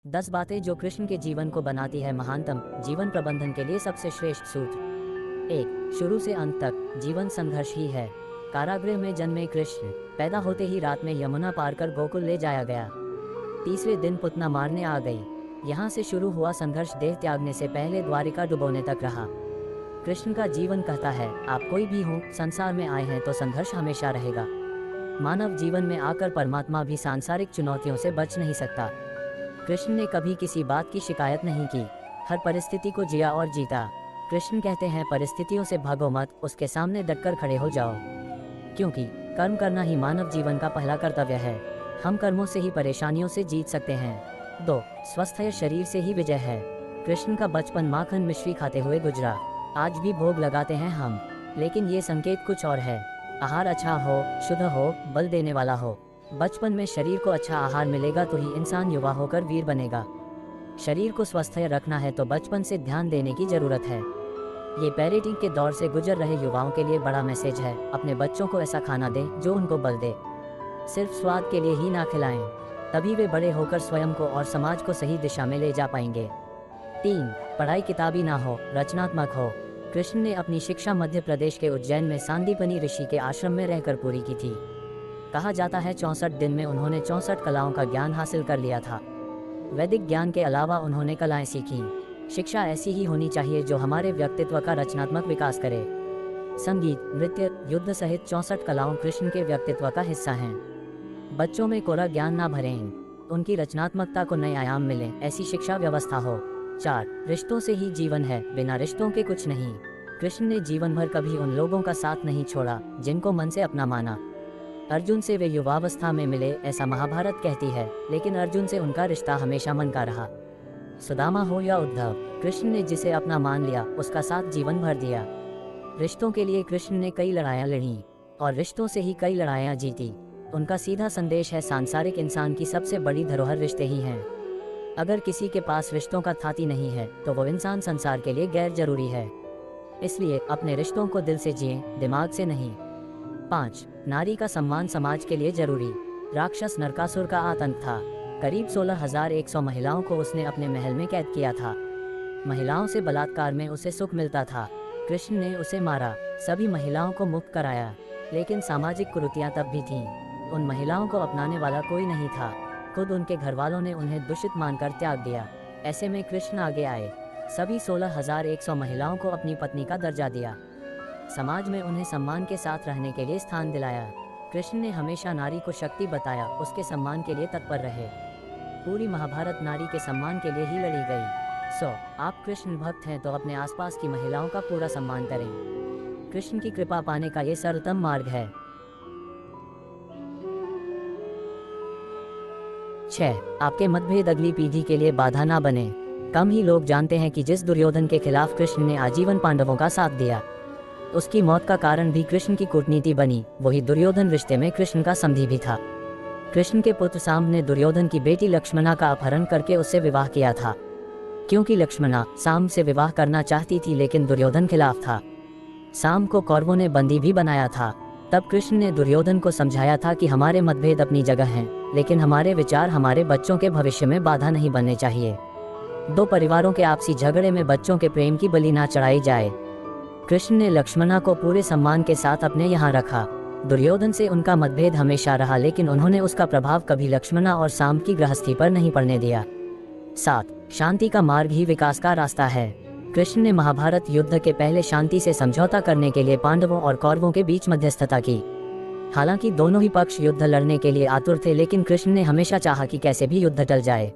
10 बातें जो कृष्ण के जीवन को बनाती है महानतम। जीवन प्रबंधन के लिए सबसे श्रेष्ठ सूत्र। 1. शुरू से अंत तक जीवन संघर्ष ही है। कारागृह में जन्मे कृष्ण पैदा होते ही रात में यमुना पार कर गोकुल ले जाया गया। तीसरे दिन पुतना मारने आ गई। यहाँ से शुरू हुआ संघर्ष देह त्यागने से पहले द्वारिका डुबोने तक रहा। कृष्ण का जीवन कहता है, आप कोई भी हो, संसार में आए हैं तो संघर्ष हमेशा रहेगा। मानव जीवन में आकर परमात्मा भी सांसारिक चुनौतियों से बच नहीं सकता। कृष्ण ने कभी किसी बात की शिकायत नहीं की, हर परिस्थिति को जिया और जीता। कृष्ण कहते हैं, परिस्थितियों से भागो मत, उसके सामने डटकर खड़े हो जाओ, क्योंकि कर्म करना ही मानव जीवन का पहला कर्तव्य है। हम कर्मों से ही परेशानियों से जीत सकते हैं। 2. स्वस्थ शरीर से ही विजय है। कृष्ण का बचपन माखन मिश्री खाते हुए गुजरा। आज भी भोग लगाते हैं हम, लेकिन ये संकेत कुछ और है। आहार अच्छा हो, शुद्ध हो, बल देने वाला हो। बचपन में शरीर को अच्छा आहार मिलेगा तो ही इंसान युवा होकर वीर बनेगा। शरीर को स्वस्थ रखना है तो बचपन से ध्यान देने की जरूरत है। ये पेरेंटिंग के दौर से गुजर रहे युवाओं के लिए बड़ा मैसेज है। अपने बच्चों को ऐसा खाना दें जो उनको बल दे। सिर्फ स्वाद के लिए ही ना खिलाएं, तभी वे बड़े होकर स्वयं को और समाज को सही दिशा में ले जा पाएंगे। 3. पढ़ाई किताबी ना हो, रचनात्मक हो। कृष्ण ने अपनी शिक्षा मध्य प्रदेश के उज्जैन में सांदीपनी ऋषि के आश्रम में रहकर पूरी की थी। कहा जाता है 64 दिन में उन्होंने 64 कलाओं का ज्ञान हासिल कर लिया था। वैदिक ज्ञान के अलावा उन्होंने कलाएं सीखी। शिक्षा ऐसी ही होनी चाहिए जो हमारे व्यक्तित्व का रचनात्मक विकास करे। संगीत, नृत्य, युद्ध सहित 64 कलाओं कृष्ण के व्यक्तित्व का हिस्सा हैं। बच्चों में कोरा ज्ञान ना भरें, उनकी रचनात्मकता को नए आयाम मिले, ऐसी शिक्षा व्यवस्था हो। 4. रिश्तों से ही जीवन है, बिना रिश्तों के कुछ नहीं। कृष्ण ने जीवन भर कभी उन लोगों का साथ नहीं छोड़ा जिनको मन से अपना माना। अर्जुन से वे युवावस्था में मिले, ऐसा महाभारत कहती है, लेकिन अर्जुन से उनका रिश्ता हमेशा मन का रहा। सुदामा हो या उद्धव, कृष्ण ने जिसे अपना मान लिया उसका साथ जीवन भर दिया। रिश्तों के लिए कृष्ण ने कई लड़ाइयाँ लड़ी और रिश्तों से ही कई लड़ाइयाँ जीती। उनका सीधा संदेश है, सांसारिक इंसान की सबसे बड़ी धरोहर रिश्ते ही हैं। अगर किसी के पास रिश्तों का थाती नहीं है तो वो इंसान संसार के लिए गैर जरूरी है। इसलिए अपने रिश्तों को दिल से जिए, दिमाग से नहीं। 5. नारी का सम्मान समाज के लिए जरूरी। राक्षस नरकासुर का आतंक था। करीब 16,100 महिलाओं को उसने अपने महल में कैद किया था। महिलाओं से बलात्कार में उसे सुख मिलता था। कृष्ण ने उसे मारा, सभी महिलाओं को मुक्त कराया, लेकिन सामाजिक कुरीतियां तब भी थीं। उन महिलाओं को अपनाने वाला कोई नहीं था। खुद उनके घर वालों ने उन्हें दूषित मानकर त्याग दिया। ऐसे में कृष्ण आगे आए, सभी 16,100 महिलाओं को अपनी पत्नी का दर्जा दिया। समाज में उन्हें सम्मान के साथ रहने के लिए स्थान दिलाया। कृष्ण ने हमेशा नारी को शक्ति बताया, उसके सम्मान के लिए तत्पर रहे। पूरी महाभारत नारी के सम्मान के लिए ही लड़ी गई। आप कृष्ण भक्त हैं तो अपने आसपास की महिलाओं का पूरा सम्मान करें। कृष्ण की कृपा पाने का ये सरलतम मार्ग है। 6. आपके मतभेद अगली पीढ़ी के लिए बाधा ना बने। कम ही लोग जानते हैं कि जिस दुर्योधन के खिलाफ कृष्ण ने आजीवन पांडवों का साथ दिया, उसकी मौत का कारण भी कृष्ण की कूटनीति बनी। वही दुर्योधन रिश्ते में कृष्ण का समधी भी था। कृष्ण के पुत्र साम ने दुर्योधन की बेटी लक्ष्मणा का अपहरण करके उससे विवाह किया था, क्योंकि लक्ष्मणा साम से विवाह करना चाहती थी लेकिन दुर्योधन खिलाफ था। साम को कौरवों ने बंदी भी बनाया था। तब कृष्ण ने दुर्योधन को समझाया था कि हमारे मतभेद अपनी जगह हैं, लेकिन हमारे विचार हमारे बच्चों के भविष्य में बाधा नहीं बनने चाहिए। 2 परिवारों के आपसी झगड़े में बच्चों के प्रेम की बलि ना चढ़ाई जाए। कृष्ण ने लक्ष्मणा को पूरे सम्मान के साथ अपने यहाँ रखा। दुर्योधन से उनका मतभेद हमेशा रहा, लेकिन उन्होंने उसका प्रभाव कभी लक्ष्मणा और साम की गृहस्थी पर नहीं पड़ने दिया। 7. शांति का मार्ग ही विकास का रास्ता है। कृष्ण ने महाभारत युद्ध के पहले शांति से समझौता करने के लिए पांडवों और कौरवों के बीच मध्यस्थता की। हालांकि दोनों ही पक्ष युद्ध लड़ने के लिए आतुर थे, लेकिन कृष्ण ने हमेशा चाहा कि कैसे भी युद्ध टल जाए।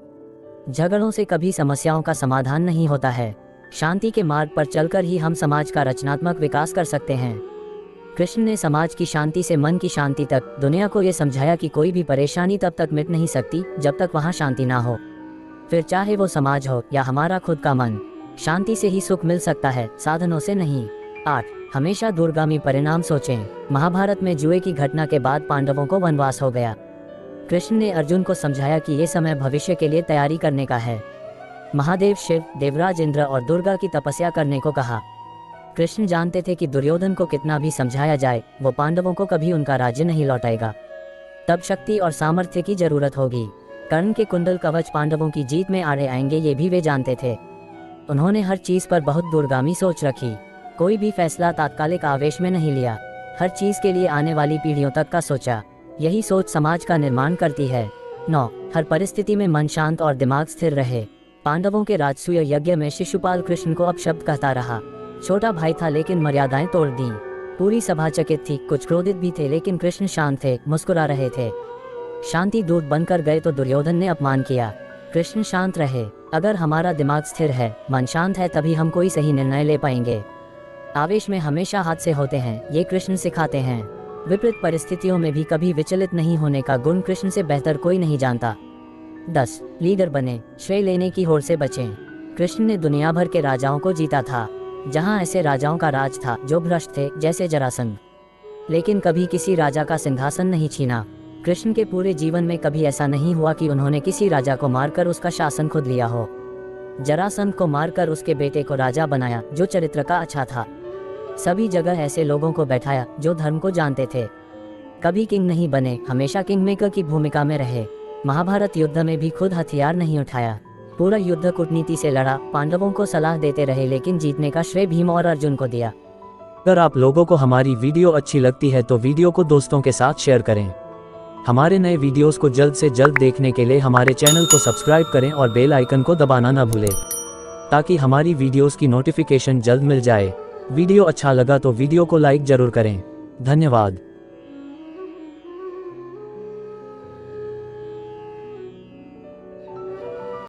झगड़ों से कभी समस्याओं का समाधान नहीं होता है। शांति के मार्ग पर चलकर ही हम समाज का रचनात्मक विकास कर सकते हैं। कृष्ण ने समाज की शांति से मन की शांति तक दुनिया को ये समझाया कि कोई भी परेशानी तब तक मिट नहीं सकती जब तक वहाँ शांति ना हो। फिर चाहे वो समाज हो या हमारा खुद का मन, शांति से ही सुख मिल सकता है, साधनों से नहीं। 8. हमेशा दूरगामी परिणाम सोचें। महाभारत में जुए की घटना के बाद पांडवों को वनवास हो गया। कृष्ण ने अर्जुन को समझाया कि ये समय भविष्य के लिए तैयारी करने का है। महादेव शिव, देवराज इंद्र और दुर्गा की तपस्या करने को कहा। कृष्ण जानते थे कि दुर्योधन को कितना भी समझाया जाए, वो पांडवों को कभी उनका राज्य नहीं लौटाएगा। तब शक्ति और सामर्थ्य की जरूरत होगी। कर्ण के कुंडल कवच पांडवों की जीत में आड़े आएंगे ये भी वे जानते थे। उन्होंने हर चीज पर बहुत दूरगामी सोच रखी। कोई भी फैसला तात्कालिक आवेश में नहीं लिया, हर चीज के लिए आने वाली पीढ़ियों तक का सोचा। यही सोच समाज का निर्माण करती है। 9. हर परिस्थिति में मन शांत और दिमाग स्थिर रहे। पांडवों के राजसूय यज्ञ में शिशुपाल कृष्ण को अपशब्द कहता रहा। छोटा भाई था लेकिन मर्यादाएं तोड़ दी। पूरी सभा चकित थी, कुछ क्रोधित भी थे, लेकिन कृष्ण शांत थे, मुस्कुरा रहे थे। शांति दूत बनकर गए तो दुर्योधन ने अपमान किया। कृष्ण शांत रहे। अगर हमारा दिमाग स्थिर है, मन शांत है, तभी हम कोई सही निर्णय ले पाएंगे। आवेश में हमेशा हादसे होते हैं, ये कृष्ण सिखाते हैं। विपरीत परिस्थितियों में भी कभी विचलित नहीं होने का गुण कृष्ण से बेहतर कोई नहीं जानता। 10. लीडर बने, श्रेय लेने की होड़ से बचें। कृष्ण ने दुनिया भर के राजाओं को जीता था। जहां ऐसे राजाओं का राज था जो भ्रष्ट थे, जैसे जरासंध, लेकिन कभी किसी राजा का सिंहासन नहीं छीना। कृष्ण के पूरे जीवन में कभी ऐसा नहीं हुआ कि उन्होंने किसी राजा को मारकर उसका शासन खुद लिया हो। जरासंध को मारकर उसके बेटे को राजा बनाया, जो चरित्र का अच्छा था। सभी जगह ऐसे लोगों को बैठाया जो धर्म को जानते थे। कभी किंग नहीं बने, हमेशा किंग मेकर की भूमिका में रहे। महाभारत युद्ध में भी खुद हथियार नहीं उठाया, पूरा युद्ध कूटनीति से लड़ा। पांडवों को सलाह देते रहे, लेकिन जीतने का श्रेय भीम और अर्जुन को दिया। अगर आप लोगों को हमारी वीडियो अच्छी लगती है तो वीडियो को दोस्तों के साथ शेयर करें। हमारे नए वीडियोस को जल्द से जल्द देखने के लिए हमारे चैनल को सब्सक्राइब करें और बेल आइकन को दबाना न भूलें, ताकि हमारी वीडियोस की नोटिफिकेशन जल्द मिल जाए। वीडियो अच्छा लगा तो वीडियो को लाइक जरूर करें। धन्यवाद।